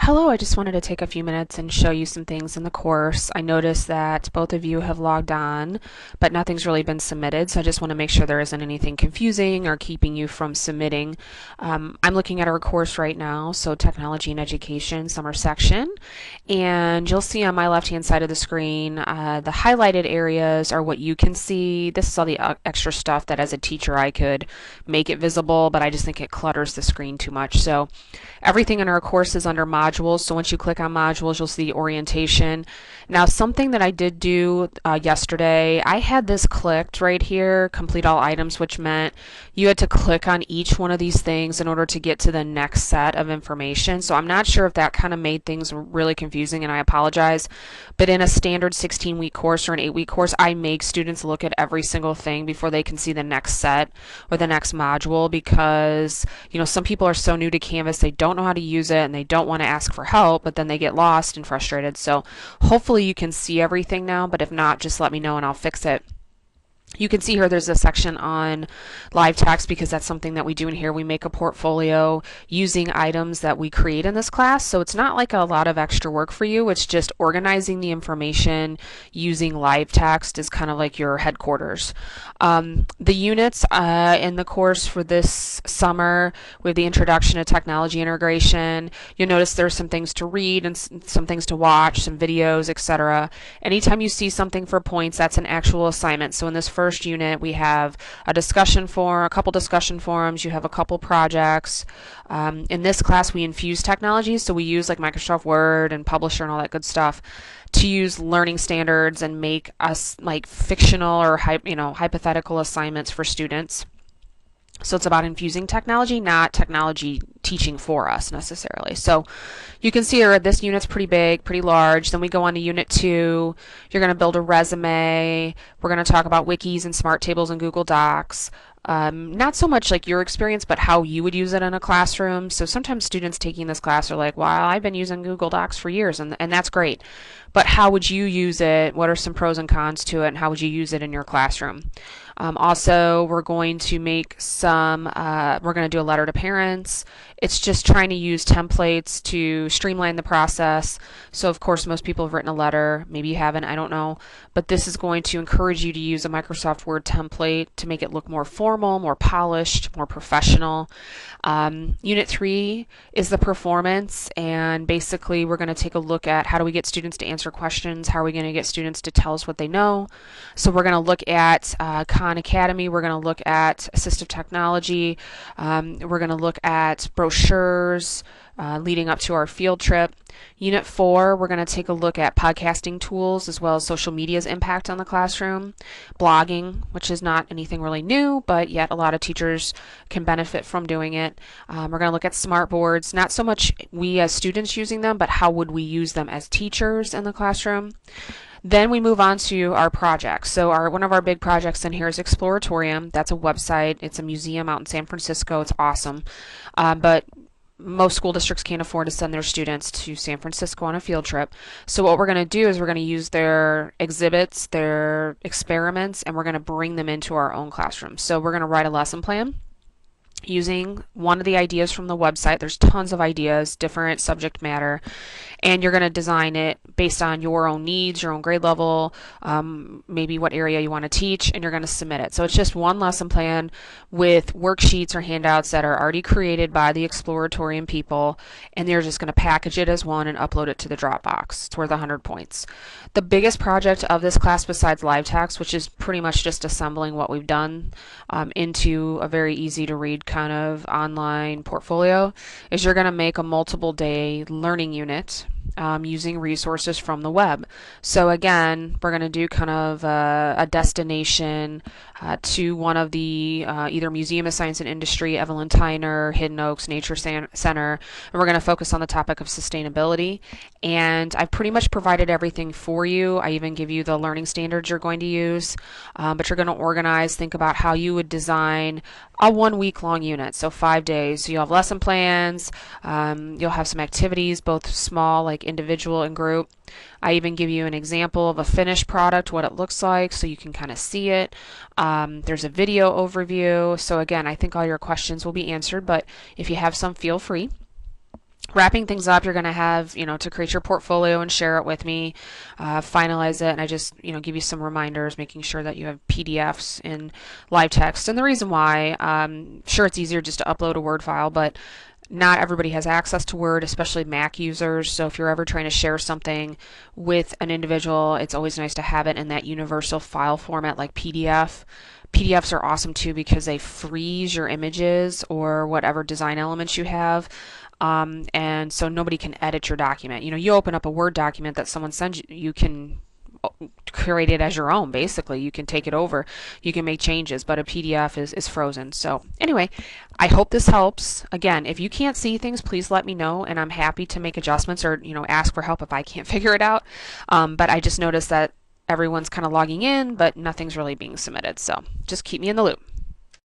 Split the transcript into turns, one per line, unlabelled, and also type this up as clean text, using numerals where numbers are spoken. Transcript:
Hello, I just wanted to take a few minutes and show you some things in the course. I noticed that both of you have logged on, but nothing's really been submitted, so I just want to make sure there isn't anything confusing or keeping you from submitting. I'm looking at our course right now, so Technology and Education, Summer Section, and you'll see on my left-hand side of the screen, the highlighted areas are what you can see. This is all the extra stuff that as a teacher I could make it visible, but I just think it clutters the screen too much. So everything in our course is under modules. So once you click on modules, you'll see orientation. Now, something that I did do yesterday, I had this clicked right here, complete all items, which meant you had to click on each one of these things in order to get to the next set of information. So I'm not sure if that kind of made things really confusing, and I apologize. But in a standard 16-week course or an 8-week course, I make students look at every single thing before they can see the next set or the next module, because some people are so new to Canvas, they don't know how to use it and they don't want to ask for help, but then they get lost and frustrated. So hopefully you can see everything now, but if not, just let me know and I'll fix it. You can see here there's a section on live text because that's something that we do in here. We make a portfolio using items that we create in this class. So it's not like a lot of extra work for you. It's just organizing the information using live text is kind of like your headquarters. The units in the course for this summer with the introduction to technology integration, you'll notice there's some things to read and some things to watch, some videos, etc. Anytime you see something for points, that's an actual assignment. So in this first unit, we have a discussion forum, a couple discussion forums, you have a couple projects. In this class, we infuse technology, so we use like Microsoft Word and Publisher and all that good stuff to use learning standards and make us like fictional or hypothetical assignments for students. So it's about infusing technology, not technology teaching for us necessarily. So you can see here this unit's pretty big, pretty large. Then we go on to unit 2. You're going to build a resume. We're going to talk about wikis and smart tables and Google Docs. Not so much like your experience, but how you would use it in a classroom. So sometimes students taking this class are like, wow, I've been using Google Docs for years, and that's great. But how would you use it? What are some pros and cons to it, and how would you use it in your classroom? Also, we're going to make we're going to do a letter to parents. It's just trying to use templates to streamline the process. So of course, most people have written a letter. Maybe you haven't, I don't know. But this is going to encourage you to use a Microsoft Word template to make it look more formal, more polished, more professional. Unit 3 is the performance, and basically we're going to take a look at how do we get students to answer questions, how are we going to get students to tell us what they know. So we're going to look at Khan Academy, we're going to look at assistive technology, we're going to look at brochures leading up to our field trip. Unit 4, we're going to take a look at podcasting tools as well as social media's impact on the classroom. Blogging, which is not anything really new, but yet a lot of teachers can benefit from doing it. We're going to look at smart boards, not so much we as students using them, but how would we use them as teachers in the classroom. Then we move on to our projects. So one of our big projects in here is Exploratorium. That's a website. It's a museum out in San Francisco. It's awesome. But most school districts can't afford to send their students to San Francisco on a field trip. So what we're going to do is we're going to use their exhibits, their experiments, and we're going to bring them into our own classroom. So we're going to write a lesson plan using one of the ideas from the website. There's tons of ideas, different subject matter, and you're going to design it based on your own needs, your own grade level, maybe what area you want to teach, and you're going to submit it. So it's just one lesson plan with worksheets or handouts that are already created by the Exploratorium people, and they're just going to package it as one and upload it to the Dropbox. It's worth 100 points. The biggest project of this class besides live text, which is pretty much just assembling what we've done into a very easy to read kind of online portfolio, is you're going to make a multiple day learning unit using resources from the web. So again, we're going to do kind of a destination to one of the either Museum of Science and Industry, Evelyn Tyner, Hidden Oaks Nature Center, and we're going to focus on the topic of sustainability. And I've pretty much provided everything for you. I even give you the learning standards you're going to use, but you're going to organize, think about how you would design a 1 week long unit, so 5 days. So you'll have lesson plans, you'll have some activities, both small like individual and group. I even give you an example of a finished product, what it looks like, so you can kind of see it. There's a video overview. So again, I think all your questions will be answered, but if you have some, feel free. Wrapping things up, you're going to have, to create your portfolio and share it with me, finalize it, and I just, give you some reminders, making sure that you have PDFs in live text. And the reason why, sure, it's easier just to upload a Word file, but not everybody has access to Word, especially Mac users. So if you're ever trying to share something with an individual, it's always nice to have it in that universal file format like PDF. PDFs are awesome too because they freeze your images or whatever design elements you have. And so nobody can edit your document. You open up a Word document that someone sends you, you can create it as your own. Basically, you can take it over, you can make changes, but a PDF is frozen. So anyway, I hope this helps. Again, if you can't see things, please let me know, and I'm happy to make adjustments or ask for help if I can't figure it out. But I just noticed that everyone's kind of logging in, but nothing's really being submitted. So just keep me in the loop.